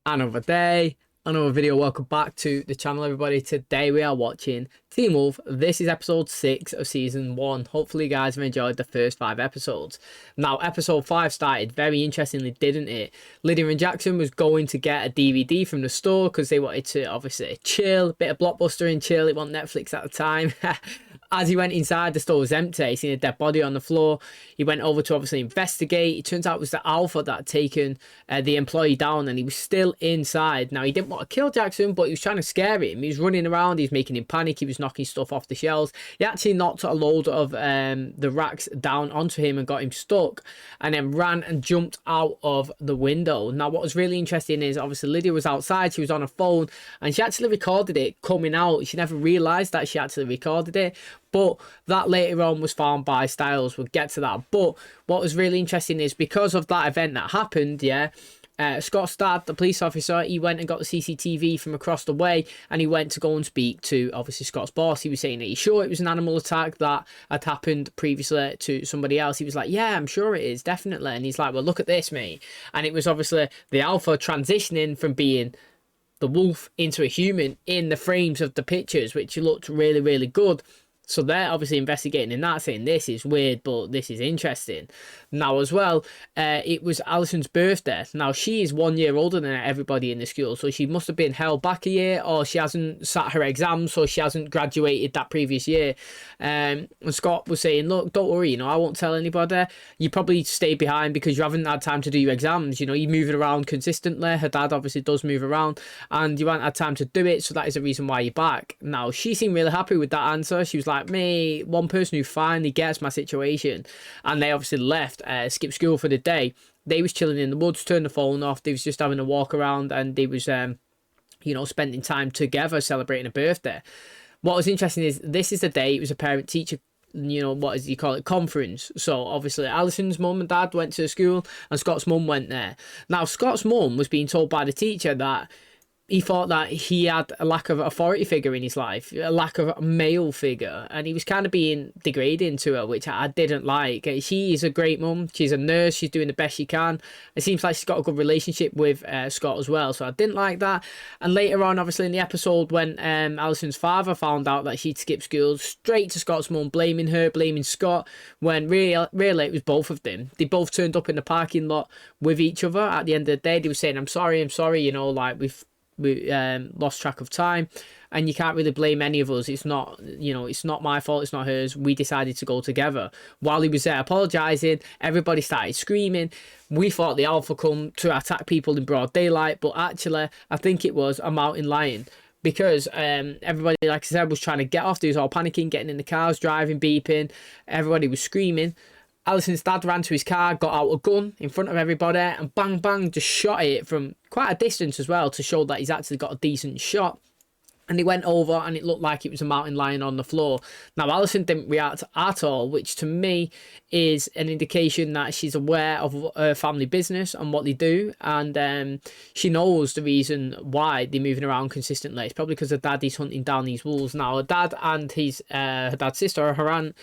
Another day, another video. Welcome back to the channel, everybody. Today we are watching Teen Wolf. This is episode 6 of season 1. Hopefully you guys have enjoyed the first 5 episodes. Now episode 5 started very interestingly, didn't it? Lydia and Jackson was going to get a DVD from the store because they wanted to obviously chill, bit of blockbuster and chill. It wasn't Netflix at the time. As he went inside, the store was empty. He seen a dead body on the floor. He went over to obviously investigate. It turns out it was the Alpha that had taken the employee down, and he was still inside. Now, he didn't want to kill Jackson, but he was trying to scare him. He was running around. He was making him panic. He was knocking stuff off the shelves. He actually knocked a load of the racks down onto him and got him stuck, and then ran and jumped out of the window. Now, what was really interesting is obviously Lydia was outside. She was on her phone, and she actually recorded it coming out. She never realised that she actually recorded it. But that later on was found by Styles. We'll get to that. But what was really interesting is because of that event that happened, Scott's dad, the police officer, he went and got the CCTV from across the way, and he went to go and speak to obviously Scott's boss. He was saying that he's sure it was an animal attack that had happened previously to somebody else. He was like, yeah, I'm sure it is, definitely. And he's like, well, look at this, mate. And it was obviously the Alpha transitioning from being the wolf into a human in the frames of the pictures, which looked really, really good. So they're obviously investigating in that, saying this is weird, but this is interesting. Now as well, it was Alison's birthday. Now she is 1 year older than everybody in the school, so she must have been held back a year, or she hasn't sat her exams, so she hasn't graduated that previous year. And Scott was saying, look, don't worry, I won't tell anybody. You probably stay behind because you haven't had time to do your exams. You're moving around consistently. Her dad obviously does move around, and you haven't had time to do it, so that is the reason why you're back. Now she seemed really happy with that answer. She was like, me, one person who finally gets my situation. And they obviously left, skipped school for the day. They was chilling in the woods, turned the phone off. They was just having a walk around, and they was spending time together celebrating a birthday. What was interesting is this is the day it was a parent teacher, what is you call it, conference. So obviously Alison's mum and dad went to the school, and Scott's mum went there. Now Scott's mum was being told by the teacher that he thought that he had a lack of authority figure in his life, a lack of a male figure, and he was kind of being degrading to her, which I didn't like. She is a great mum. She's a nurse. She's doing the best she can. It seems like she's got a good relationship with Scott as well, so I didn't like that. And later on, obviously in the episode, when Alison's father found out that she'd skipped school, straight to Scott's mum, blaming her, blaming Scott, when really it was both of them. They both turned up in the parking lot with each other. At the end of the day, they were saying, I'm sorry, like we lost track of time, and you can't really blame any of us. It's not it's not my fault, it's not hers. We decided to go together. While he was there apologizing, everybody started screaming. We thought the Alpha come to attack people in broad daylight, but actually I think it was a mountain lion, because everybody, like I said, was trying to get off. They was all panicking, getting in the cars, driving, beeping. Everybody was screaming. Alison's dad ran to his car, got out a gun in front of everybody, and bang, bang, just shot it from quite a distance as well to show that he's actually got a decent shot. And he went over, and it looked like it was a mountain lion on the floor. Now, Alison didn't react at all, which to me is an indication that she's aware of her family business and what they do. And she knows the reason why they're moving around consistently. It's probably because her dad is hunting down these wolves. Now, her dad and her dad's sister, her aunt,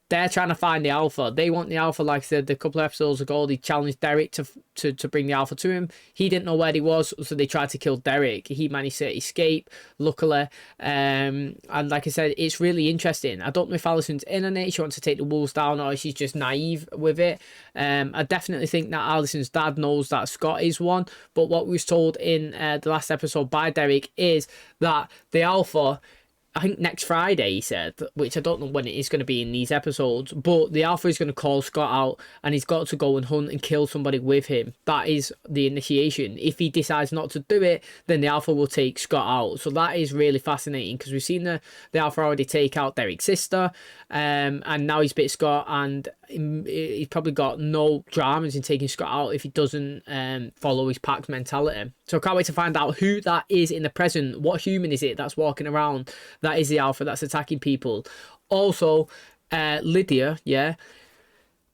they're trying to find the Alpha. They want the Alpha, like I said a couple of episodes ago. They challenged Derek to bring the Alpha to him. He didn't know where he was, so they tried to kill Derek. He managed to escape, luckily. And like I said, it's really interesting. I don't know if Alison's in on it. She wants to take the wolves down, or she's just naive with it. I definitely think that Alison's dad knows that Scott is one. But what was told in the last episode by Derek is that the Alpha, I think next Friday, he said, which I don't know when it is going to be in these episodes, but the Alpha is going to call Scott out, and he's got to go and hunt and kill somebody with him. That is the initiation. If he decides not to do it, then the Alpha will take Scott out. So that is really fascinating, because we've seen the Alpha already take out Derek's sister, and now he's bit Scott, and he's probably got no dramas in taking Scott out if he doesn't follow his pack mentality. So I can't wait to find out who that is in the present. What human is it that's walking around that is the Alpha that's attacking people? Also, Lydia,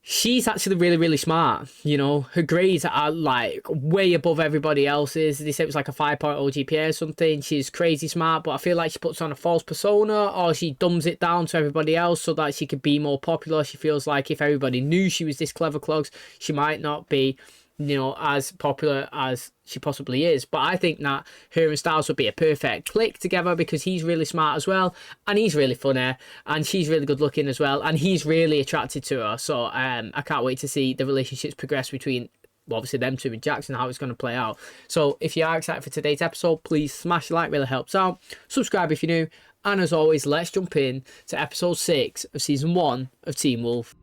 she's actually really, really smart. Her grades are like way above everybody else's. They said it was like a 5.0 GPA or something. She's crazy smart, but I feel like she puts on a false persona, or she dumbs it down to everybody else so that she could be more popular. She feels like if everybody knew she was this clever clogs, she might not be you know, as popular as she possibly is. But I think that her and Styles would be a perfect click together because he's really smart as well, and he's really funny, and she's really good looking as well, and he's really attracted to her. So I can't wait to see the relationships progress between, well, obviously them two and Jackson, how it's going to play out. So if you are excited for today's episode, please smash the like, really helps out. Subscribe if you're new, and as always, let's jump in to episode 6 of season 1 of Teen Wolf.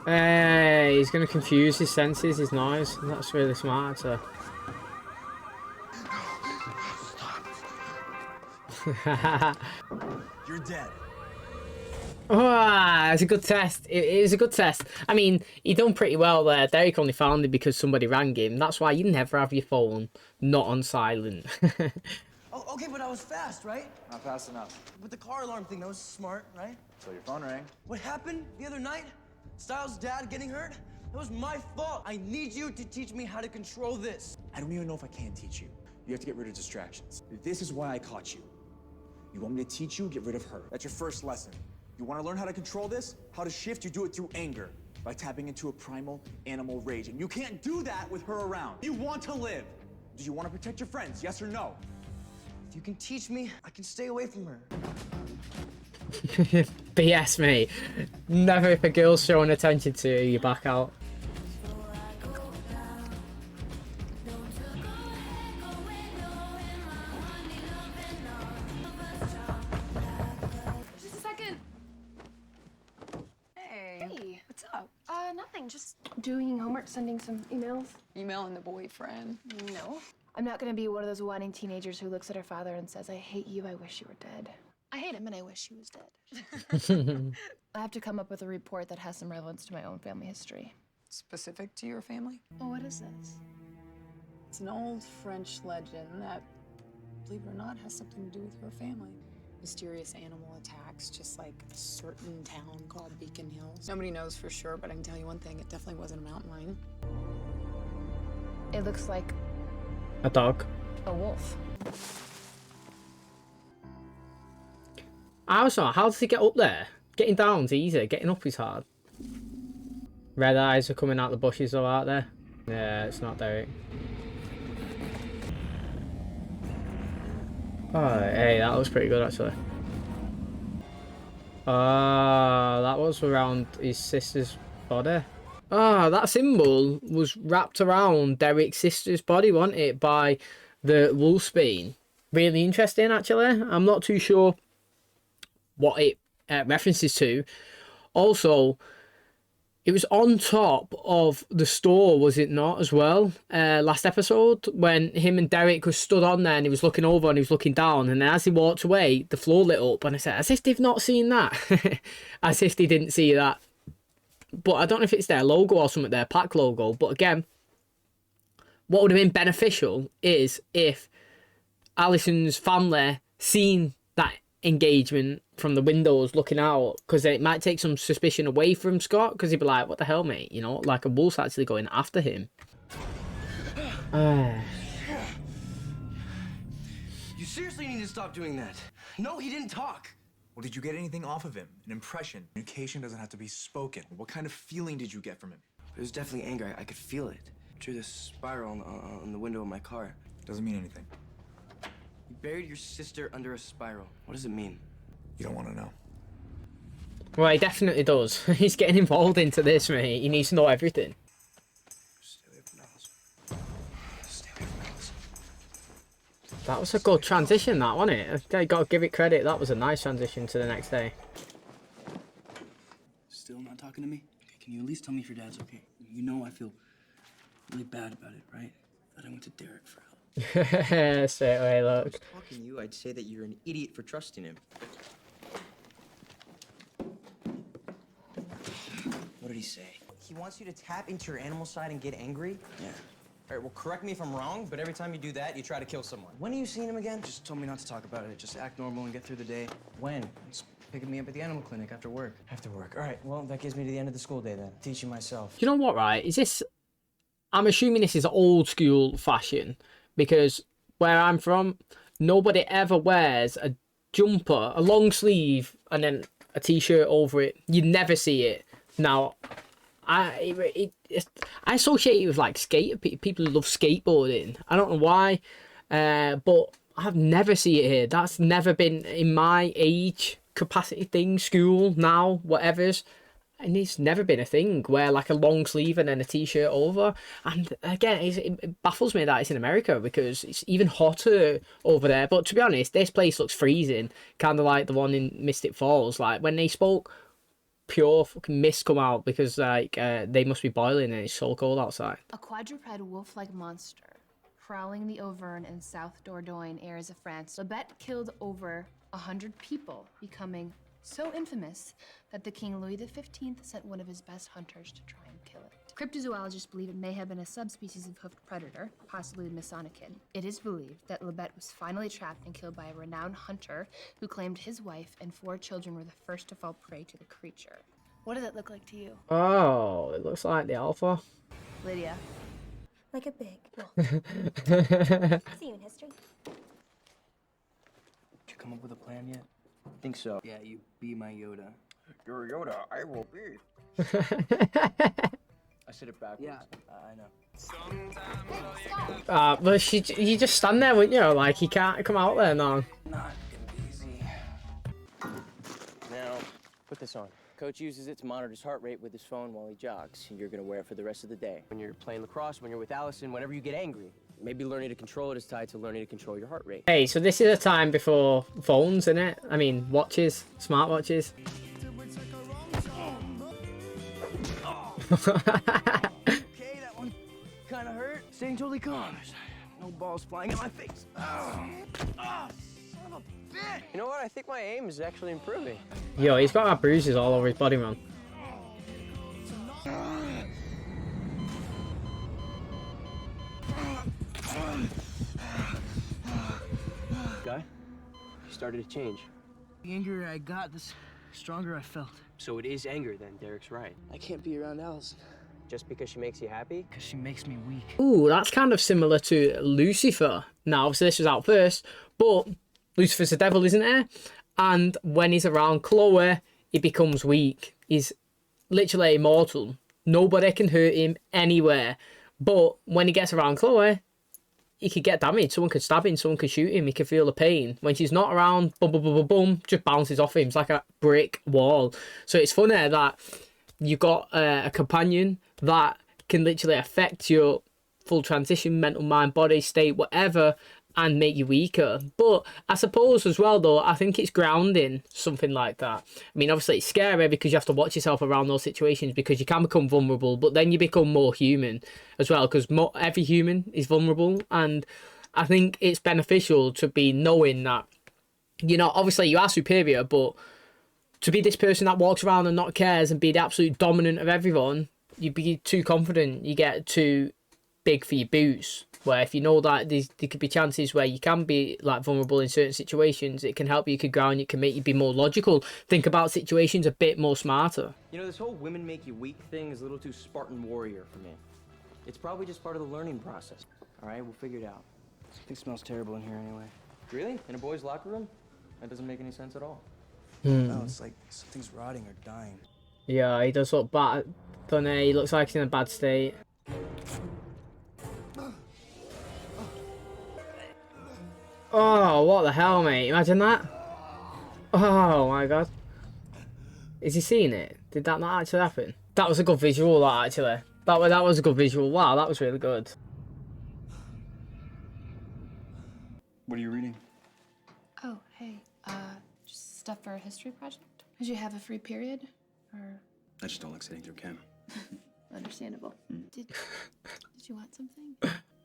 Hey, he's going to confuse his senses, his noise. That's really smart. So. You're dead. Oh, it's a good test. It was a good test. I mean, he done pretty well there. Derek only found it because somebody rang him. That's why you never have your phone not on silent. Oh, okay, but I was fast, right? Not fast enough. With the car alarm thing, that was smart, right? So your phone rang. What happened the other night? Styles' dad getting hurt? That was my fault. I need you to teach me how to control this. I don't even know if I can teach you. You have to get rid of distractions. This is why I caught you. You want me to teach you, get rid of her. That's your first lesson. You want to learn how to control this? How to shift, you do it through anger. By tapping into a primal animal rage. And you can't do that with her around. You want to live. Do you want to protect your friends, yes or no? If you can teach me, I can stay away from her. BS, mate. Never, if a girl's showing attention to you, you back out. Just a second. Hey. What's up? Nothing. Just doing homework, sending some emails. Emailing the boyfriend. No. I'm not gonna be one of those whining teenagers who looks at her father and says, I hate you, I wish you were dead. I hate him and I wish he was dead. I have to come up with a report that has some relevance to my own family history. Specific to your family? Oh, what is this? It's an old French legend that, believe it or not, has something to do with your family. Mysterious animal attacks, just like a certain town called Beacon Hills. Nobody knows for sure, but I can tell you one thing, it definitely wasn't a mountain lion. It looks like A dog. a wolf. I was like, how does he get up there? Getting down's easy, getting up is hard. Red eyes are coming out the bushes though, aren't they? Yeah, it's not Derek. Oh, hey, that was pretty good actually. That was around his sister's body. That symbol was wrapped around Derek's sister's body, wasn't it? By the wolfsbane. Really interesting actually. I'm not too sure what it references to. Also, it was on top of the store, was it not, as well? Last episode, when him and Derek was stood on there and he was looking over and he was looking down, and then as he walked away, the floor lit up, and I said, as if they've not seen that. As if they didn't see that. But I don't know if it's their logo or something, their pack logo. But again, what would have been beneficial is if Alison's family seen that engagement from the windows looking out, because it might take some suspicion away from Scott, because he'd be like, what the hell, mate, you know, like a wolf's actually going after him. You seriously need to stop doing that. No, he didn't talk. Well, did you get anything off of him? An impression? Communication doesn't have to be spoken. What kind of feeling did you get from him? It was definitely anger. I could feel it. Drew this spiral on the window of my car. Doesn't mean anything. You buried your sister under a spiral. What does it mean? You don't want to know. Well, he definitely does. He's getting involved into this, mate. He needs to know everything. Stay away from Alice. Stay away from Alice. That was a good transition, that, wasn't it? I got to give it credit. That was a nice transition to the next day. Still not talking to me? Okay, can you at least tell me if your dad's okay? You know I feel really bad about it, right? That I went to Derek for help. Straight away, look. Talking to you, I'd say that you're an idiot for trusting him. What did he say? He wants you to tap into your animal side and get angry? Yeah. All right, well, correct me if I'm wrong, but every time you do that, you try to kill someone. When are you seeing him again? Just told me not to talk about it. Just act normal and get through the day. When? It's picking me up at the animal clinic after work. After work. All right, well, that gives me to the end of the school day then. Teaching myself. You know what, right? Is this... I'm assuming this is old school fashion, because where I'm from, nobody ever wears a jumper, a long sleeve, and then a t-shirt over it. You never see it. Now, I associate it with like people who love skateboarding. I don't know why, but I've never seen it here. That's never been in my age capacity thing, school, now, whatever's. And it's never been a thing where like a long sleeve and then a t-shirt over. And again, it baffles me that it's in America because it's even hotter over there. But to be honest, this place looks freezing, kind of like the one in Mystic Falls. Like when they spoke, pure fucking mist come out because like they must be boiling and it's so cold outside. A quadruped wolf-like monster prowling the Auvergne in South Dordogne areas of France. Lebet killed over 100 people, becoming so infamous that the King Louis XV sent one of his best hunters to try and kill it. Cryptozoologists believe it may have been a subspecies of hoofed predator, possibly the Misonakid. It is believed that Lebet was finally trapped and killed by a renowned hunter who claimed his wife and 4 children were the first to fall prey to the creature. What does it look like to you? Oh, it looks like the alpha. Lydia. Like a big wolf. See you in history. Did you come up with a plan yet? I think so. Yeah, you be my Yoda. You're Yoda, I will be. I said it backwards. Yeah, I know. But you just stand there, wouldn't you? Like you can't come out there now. Not gonna be easy. Now, put this on. Coach uses it to monitor his heart rate with his phone while he jogs. You're gonna wear it for the rest of the day. When you're playing lacrosse, when you're with Allison, whenever you get angry. Maybe learning to control it is tied to learning to control your heart rate. Hey, so this is a time before phones, isn't it? I mean, watches, smartwatches. Okay, that one kind of hurt. Staying totally calm. No balls flying in my face. Son of a bitch! You know what? I think my aim is actually improving. Yo, he's got bruises all over his body, man. Guy, you started to change. The angrier I got, the stronger I felt. So it is anger then, Derek's right. I can't be around Allison. Just because she makes you happy? Because she makes me weak. Ooh, that's kind of similar to Lucifer. Now, obviously this was out first, but Lucifer's the devil, isn't it? And when he's around Chloe, he becomes weak. He's literally immortal. Nobody can hurt him anywhere. But when he gets around Chloe, he could get damaged. Someone could stab him, someone could shoot him, he could feel the pain. When she's not around, boom, boom, boom, boom, boom, just bounces off him. It's like a brick wall. So it's funny that you've got a companion that can literally affect your full transition, mental, mind, body, state, whatever, and make you weaker. But I suppose as well, though, I think it's grounding, something like that. I mean, obviously it's scary because you have to watch yourself around those situations because you can become vulnerable, but then you become more human as well because every human is vulnerable. And I think it's beneficial to be knowing that, you know, obviously you are superior, but to be this person that walks around and not cares and be the absolute dominant of everyone, you be too confident, you get too big for your boots. Where if you know that there could be chances where you can be like vulnerable in certain situations, it can help you, it can ground you, it can make you be more logical, think about situations a bit more smarter. You know, this whole women make you weak thing is a little too Spartan warrior for me. It's probably just part of the learning process. All right, we'll figure it out. Something smells terrible in here anyway. Really? In a boys' locker room? That doesn't make any sense at all. No, it's like something's rotting or dying. Yeah, he does look bad, doesn't he? He looks like he's in a bad state. Oh, what the hell, mate? Imagine that. Oh, my God. Is he seeing it? Did that not actually happen? That was a good visual, that, actually. That was a good visual. Wow, that was really good. What are you reading? Oh, hey, just stuff for a history project? Did you have a free period? Or I just don't like sitting through chem. understandable. Did you want something?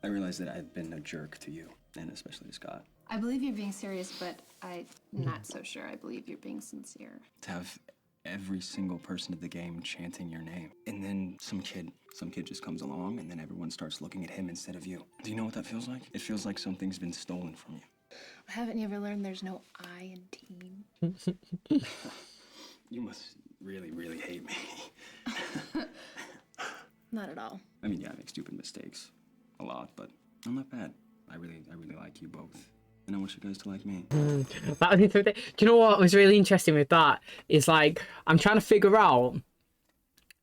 I realize that I've been a jerk to you, and especially to Scott. I believe you're being serious, but I'm not so sure I believe you're being sincere. To have every single person at the game chanting your name, and then some kid just comes along, and then everyone starts looking at him instead of you. Do you know what that feels like? It feels like something's been stolen from you. Haven't you ever learned there's no I in team? You must really, really hate me. Not at all. I mean, yeah, I make stupid mistakes a lot, but I'm not bad. I really like you both. And I want you guys to like me. That was do you know what was really interesting with that is like I'm trying to figure out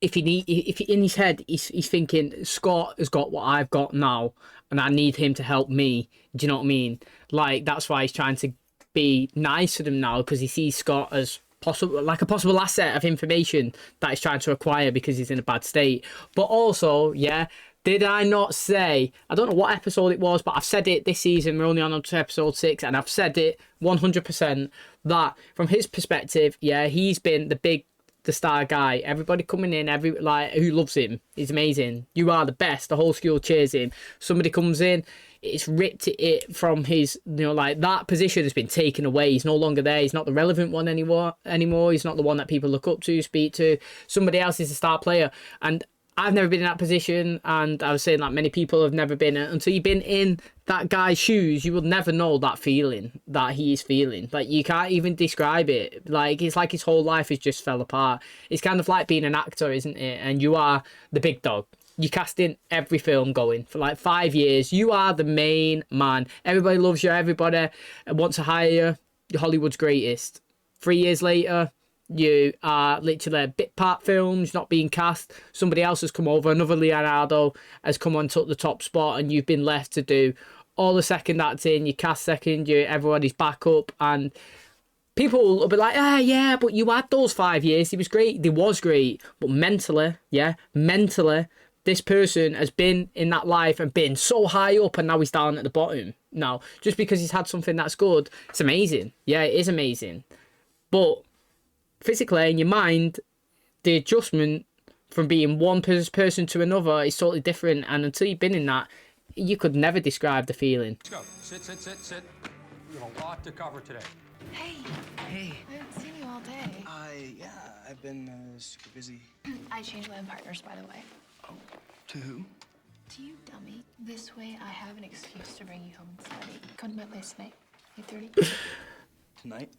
if he in his head he's thinking Scott has got what I've got now and I need him to help me. Do you know what I mean? Like that's why he's trying to be nice to them now, because he sees Scott as a possible asset of information that he's trying to acquire because he's in a bad state. But also, yeah, did I not say, I don't know what episode it was, but I've said it this season, we're only on to episode 6, and I've said it 100% that from his perspective, yeah, he's been the star guy. Everybody coming in, who loves him. He's amazing. You are the best. The whole school cheers him. Somebody comes in, it's ripped it from his, that position has been taken away. He's no longer there. He's not the relevant one anymore. He's not the one that people look up to, speak to. Somebody else is a star player. And I've never been in that position, and I was saying that many people have never been. Until you've been in that guy's shoes, you will never know that feeling that he is feeling. Like, you can't even describe it. Like, it's like his whole life has just fell apart. It's kind of like being an actor, isn't it? And you are the big dog. You cast in every film going for like 5 years. You are the main man. Everybody loves you. Everybody wants to hire you. You're Hollywood's greatest. 3 years later, you are literally a bit part films, not being cast. Somebody else has come over. Another Leonardo has come on, took the top spot, and you've been left to do all the second acting. You cast second. Everybody's back up, and people will be like, yeah, but you had those 5 years. He was great. He was great, but mentally, this person has been in that life and been so high up, and now he's down at the bottom. Now, just because he's had something that's good, it's amazing. Yeah, it is amazing, but physically in your mind, the adjustment from being one person to another is totally different, and until you've been in that, you could never describe the feeling. Let's go. Sit. We have a lot to cover today. Hey. Hey. I haven't seen you all day. Yeah, I've been super busy. I changed lab partners, by the way. Oh, to who? To you, dummy. This way I have an excuse to bring you home and study. Come to my place tonight. 8:30? Tonight?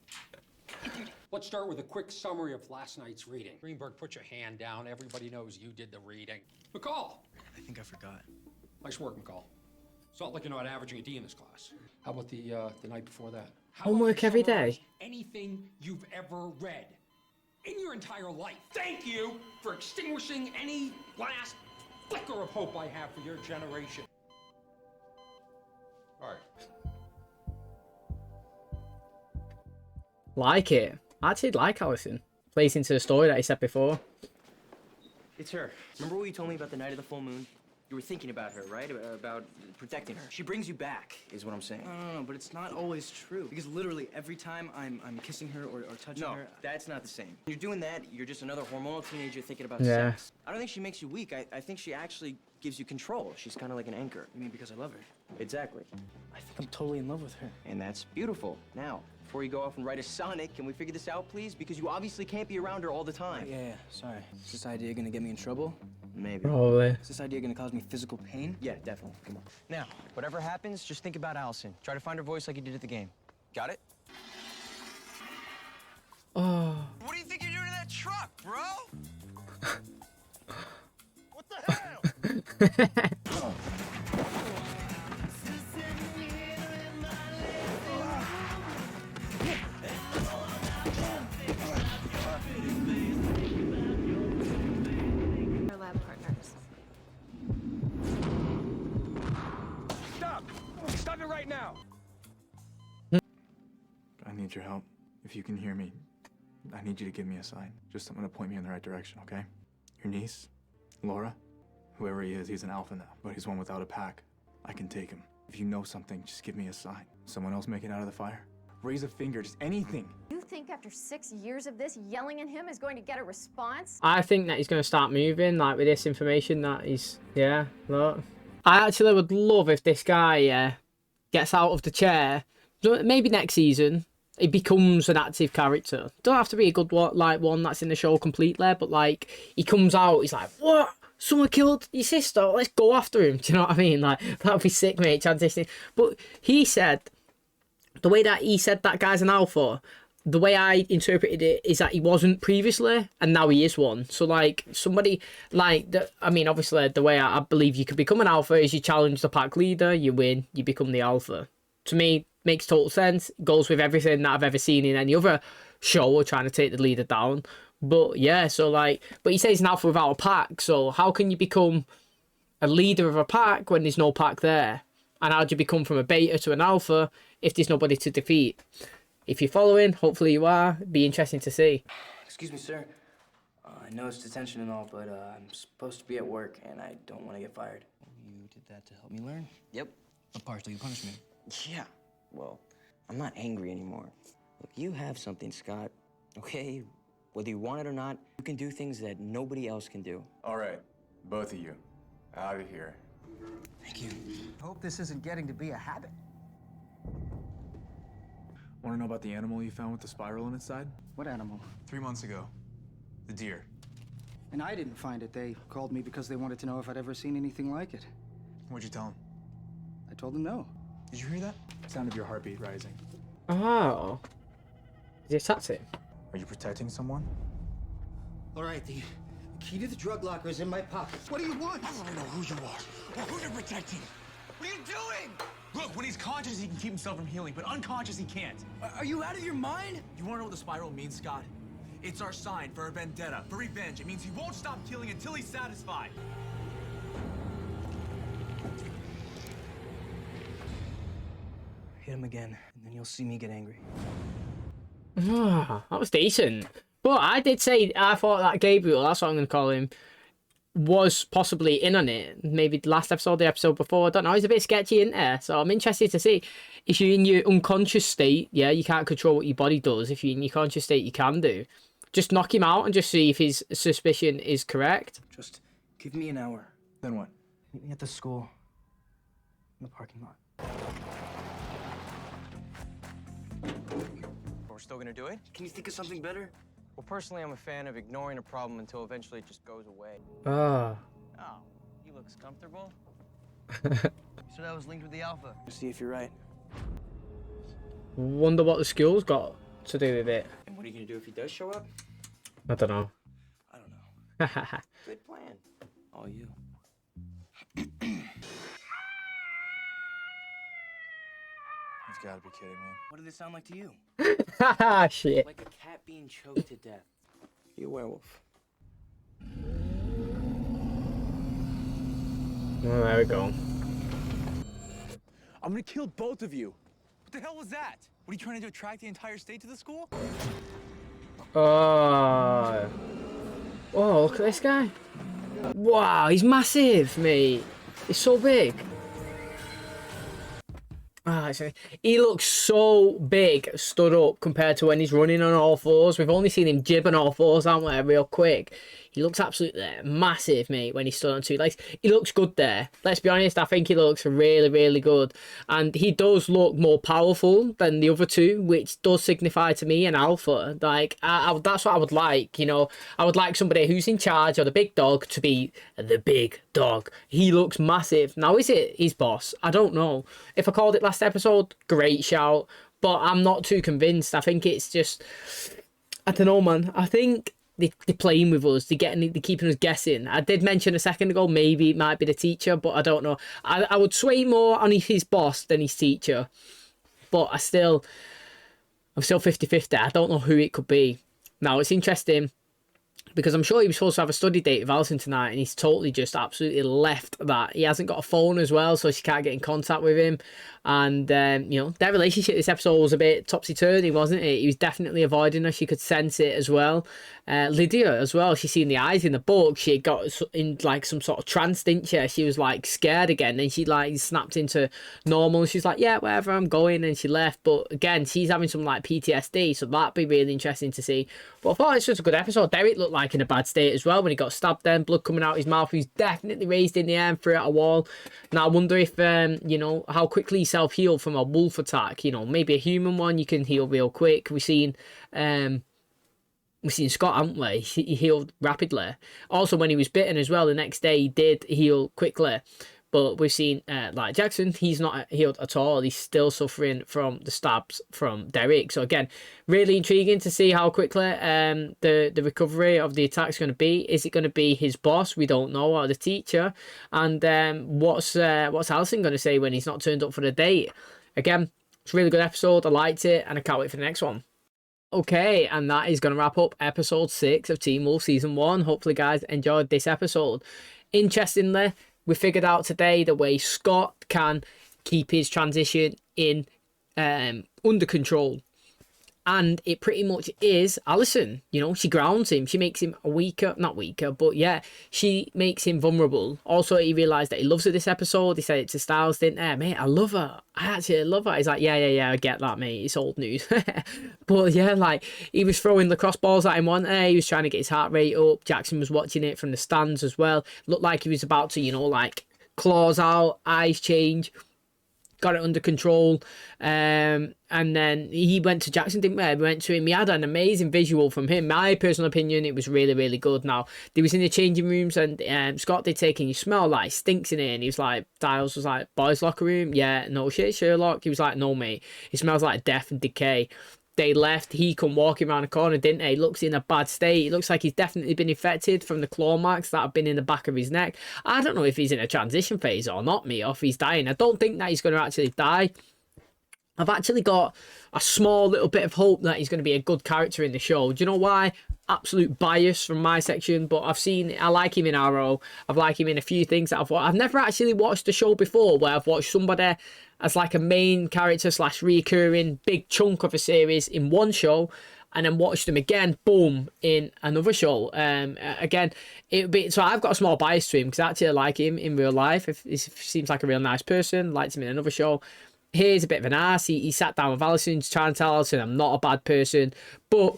8:30. Let's start with a quick summary of last night's reading. Greenberg, put your hand down. Everybody knows you did the reading. McCall. I think I forgot. Nice work, McCall. It's not like you're not averaging a D in this class. How about the night before that? Homework every day? Anything you've ever read in your entire life. Thank you for extinguishing any last flicker of hope I have for your generation. All right. Like it. I actually like Allison. Plays into the story that he said before. It's her. Remember what you told me about the night of the full moon? You were thinking about her, right? About protecting her. She brings you back, is what I'm saying. No, but it's not always true. Because literally every time I'm kissing her or touching her... No, that's not the same. You're doing that, you're just another hormonal teenager thinking about Yeah. sex. I don't think she makes you weak. I think she actually gives you control. She's kind of like an anchor. You mean because I love her? Exactly. I think I'm totally in love with her. And that's beautiful. Now, before you go off and write a sonnet, can we figure this out, please? Because you obviously can't be around her all the time. Yeah, sorry. Is this idea gonna get me in trouble? Maybe. Probably. Is this idea gonna cause me physical pain? Yeah, definitely. Come on. Now, whatever happens, just think about Allison. Try to find her voice like you did at the game. Got it? Oh. What do you think you're doing in that truck, bro? What the hell? Our lab partners. Stop! Stop it right now! I need your help. If you can hear me, I need you to give me a sign. Just something to point me in the right direction, okay? Your niece, Laura, whoever he is, he's an alpha now, but he's one without a pack. I can take him. If you know something, just give me a sign. Someone else make it out of the fire? Raise a finger, just anything. You think after 6 years of this, yelling at him is going to get a response? I think that he's going to start moving, like with this information that he's, yeah, look. I actually would love if this guy gets out of the chair. Maybe next season he becomes an active character. Don't have to be a good one, like one that's in the show completely, but like he comes out, he's like, what? Someone killed your sister. Let's go after him. Do you know what I mean? Like that would be sick, mate. Transitioning. But he said the way that he said that guy's an alpha. The way I interpreted it is that he wasn't previously, and now he is one. So, like, somebody, like, I mean, obviously, the way I believe you could become an alpha is you challenge the pack leader, you win, you become the alpha. To me, makes total sense. Goes with everything that I've ever seen in any other show or trying to take the leader down. But, yeah, so, like, but he says he's an alpha without a pack. So, how can you become a leader of a pack when there's no pack there? And how do you become from a beta to an alpha if there's nobody to defeat? If you're following, hopefully you are. Be interesting to see. Excuse me, sir. I know it's detention and all, but I'm supposed to be at work, and I don't want to get fired. You did that to help me learn? Yep. What part do you punish me? Yeah. Well, I'm not angry anymore. Look, you have something, Scott. Okay? Whether you want it or not, you can do things that nobody else can do. All right, both of you, out of here. Thank you. Hope this isn't getting to be a habit. Want to know about the animal you found with the spiral in its side? What animal? 3 months ago. The deer. And I didn't find it. They called me because they wanted to know if I'd ever seen anything like it. What'd you tell them? I told them no. Did you hear that? Sound of your heartbeat rising. Oh. Is it attacked him? Are you protecting someone? All right, the key to the drug locker is in my pocket. What do you want? I don't know who you are or who you're protecting. What are you doing? Look, when he's conscious, he can keep himself from healing, but unconscious, he can't. Are you out of your mind? You want to know what the spiral means, Scott? It's our sign for a vendetta, for revenge. It means he won't stop killing until he's satisfied. Hit him again, and then you'll see me get angry. That was decent. But I did say I thought that Gabriel, that's what I'm going to call him, was possibly in on it. Maybe the last episode, the episode before. I don't know. He's a bit sketchy in there. So I'm interested to see. If you're in your unconscious state, yeah, you can't control what your body does. If you're in your conscious state, you can do. Just knock him out and just see if his suspicion is correct. Just give me an hour. Then what? Meet me at the school. In the parking lot. We're still gonna do it? Can you think of something better? Well, personally, I'm a fan of ignoring a problem until eventually it just goes away. Ah. Oh, he looks comfortable. So that was linked with the alpha. We'll see if you're right. Wonder what the school's got to do with it. And what are you gonna do if he does show up? I don't know. I don't know. Good plan. All you. You've got to be kidding me. What did it sound like to you? Shit. Like a cat being choked to death. You a werewolf. Oh, there we go. I'm gonna kill both of you. What the hell was that? What are you trying to do, attract the entire state to the school? Oh. Oh, look at this guy. Wow, he's massive, mate. He's so big. He looks so big stood up compared to when he's running on all fours. We've only seen him jib on all fours, haven't we, real quick. He looks absolutely massive, mate, when he's stood on two legs. He looks good there. Let's be honest, I think he looks really, really good. And he does look more powerful than the other two, which does signify to me an alpha. Like, that's what I would like, you know. I would like somebody who's in charge, or the big dog, to be the big dog. He looks massive. Now, is it his boss? I don't know. If I called it last episode, great shout. But I'm not too convinced. I think it's just... I don't know, man. I think... They're playing with us. They're keeping us guessing. I did mention a second ago, maybe it might be the teacher, but I don't know. I would sway more on his boss than his teacher. But I'm still 50-50. I don't know who it could be. Now, it's interesting because I'm sure he was supposed to have a study date with Alison tonight, and he's totally just absolutely left that. He hasn't got a phone as well, so she can't get in contact with him. And, you know, their relationship this episode was a bit topsy-turvy, wasn't it? He was definitely avoiding her. She could sense it as well. Lydia as well, she's seen the eyes in the book. She got in, like, some sort of trance, didn't she? She was, like, scared again, and she, like, snapped into normal. She's like, yeah, wherever I'm going, and she left. But, again, she's having some, like, PTSD, so that'd be really interesting to see. But I thought it's just a good episode. Derek looked like like in a bad state as well when he got stabbed then, blood coming out his mouth. He was definitely raised in the air and threw at a wall. Now I wonder if, you know, how quickly he self-healed from a wolf attack. You know, maybe a human one you can heal real quick. We've seen Scott, haven't we? He healed rapidly. Also, when he was bitten as well, the next day he did heal quickly. But we've seen, like Jackson, he's not healed at all. He's still suffering from the stabs from Derek. So again, really intriguing to see how quickly the recovery of the attack is going to be. Is it going to be his boss? We don't know, or the teacher. And what's Allison going to say when he's not turned up for the date? Again, it's a really good episode. I liked it, and I can't wait for the next one. Okay, and that is going to wrap up episode 6 of Teen Wolf Season 1. Hopefully, guys enjoyed this episode. Interestingly, we figured out today the way Scott can keep his transition in under control. And it pretty much is Allison. You know, she grounds him. She makes him weaker. Not weaker, but yeah, she makes him vulnerable. Also, he realised that he loves her this episode. He said it to Styles, didn't he? Mate, I love her. I actually love her. He's like, yeah, I get that, mate. It's old news. But yeah, like, he was throwing lacrosse balls at him one day. He was trying to get his heart rate up. Jackson was watching it from the stands as well. Looked like he was about to, you know, like, claws out, eyes change. Got it under control, and then he went to Jackson, didn't we? We went to him. We had an amazing visual from him. My personal opinion, it was really, really good. Now, they was in the changing rooms, and Scott did take, and you smell like stinks in here, and he was like, Styles was like, boys' locker room? Yeah, no shit, Sherlock. He was like, no, mate. It smells like death and decay. They left. He come walking around the corner, didn't he? He looks in a bad state. It looks like he's definitely been infected from the claw marks that have been in the back of his neck. I don't know if he's in a transition phase or not, me, or if he's dying. I don't think that he's going to actually die. I've actually got a small little bit of hope that he's going to be a good character in the show. Do you know why? Absolute bias from my section, but I like him in Arrow. I've liked him in a few things that I've watched. I've never actually watched the show before where I've watched somebody as like a main character / recurring big chunk of a series in one show, and then watched them again, boom, in another show. Again, it would be, so I've got a small bias to him because actually I like him in real life. He seems like a real nice person. Liked him in another show. Here's a bit of an ass. He sat down with Allison to try and tell Allison I'm not a bad person, but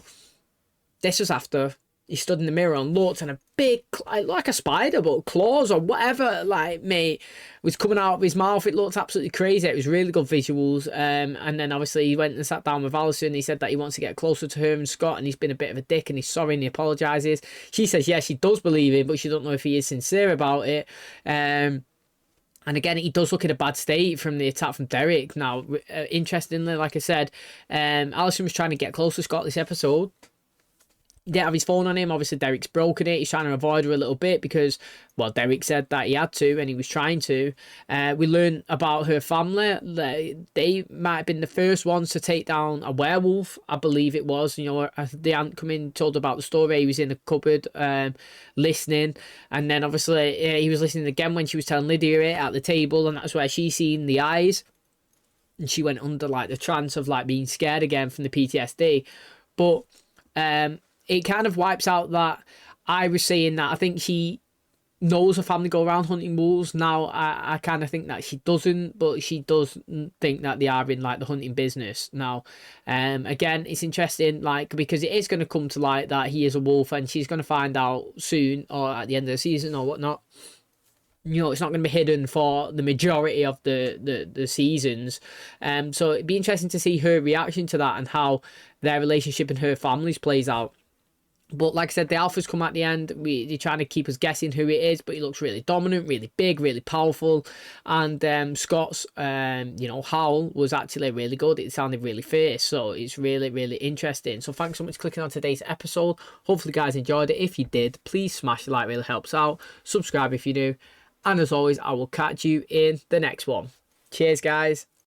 this was after he stood in the mirror and looked, and a big, like a spider, but claws or whatever, like, mate, was coming out of his mouth. It looked absolutely crazy. It was really good visuals. And then obviously he went and sat down with Allison. He said that he wants to get closer to her and Scott, and he's been a bit of a dick, and he's sorry and he apologises. She says, yeah, she does believe him, but she don't know if he is sincere about it. And again, he does look in a bad state from the attack from Derek. Now, interestingly, like I said, Allison was trying to get close to Scott this episode. He didn't have his phone on him. Obviously, Derek's broken it. He's trying to avoid her a little bit because, well, Derek said that he had to and he was trying to. We learned about her family. They might have been the first ones to take down a werewolf, I believe it was. You know, the aunt come in, told about the story. He was in the cupboard listening. And then, obviously, he was listening again when she was telling Lydia it at the table. And that's where she seen the eyes. And she went under, like, the trance of, like, being scared again from the PTSD. But it kind of wipes out that I was saying that I think she knows her family go around hunting wolves. Now, I kind of think that she doesn't, but she does think that they are in, like, the hunting business. Now, again, it's interesting, like, because it is going to come to light that he is a wolf, and she's going to find out soon, or at the end of the season, or whatnot. You know, it's not going to be hidden for the majority of the seasons. So it'd be interesting to see her reaction to that and how their relationship and her family's plays out. But like I said, the alphas come at the end. They're trying to keep us guessing who it is, but he looks really dominant, really big, really powerful. And Scott's, you know, howl was actually really good. It sounded really fierce, so it's really, really interesting. So thanks so much for clicking on today's episode. Hopefully, you guys enjoyed it. If you did, please smash the like, really helps out. Subscribe if you do. And as always, I will catch you in the next one. Cheers, guys.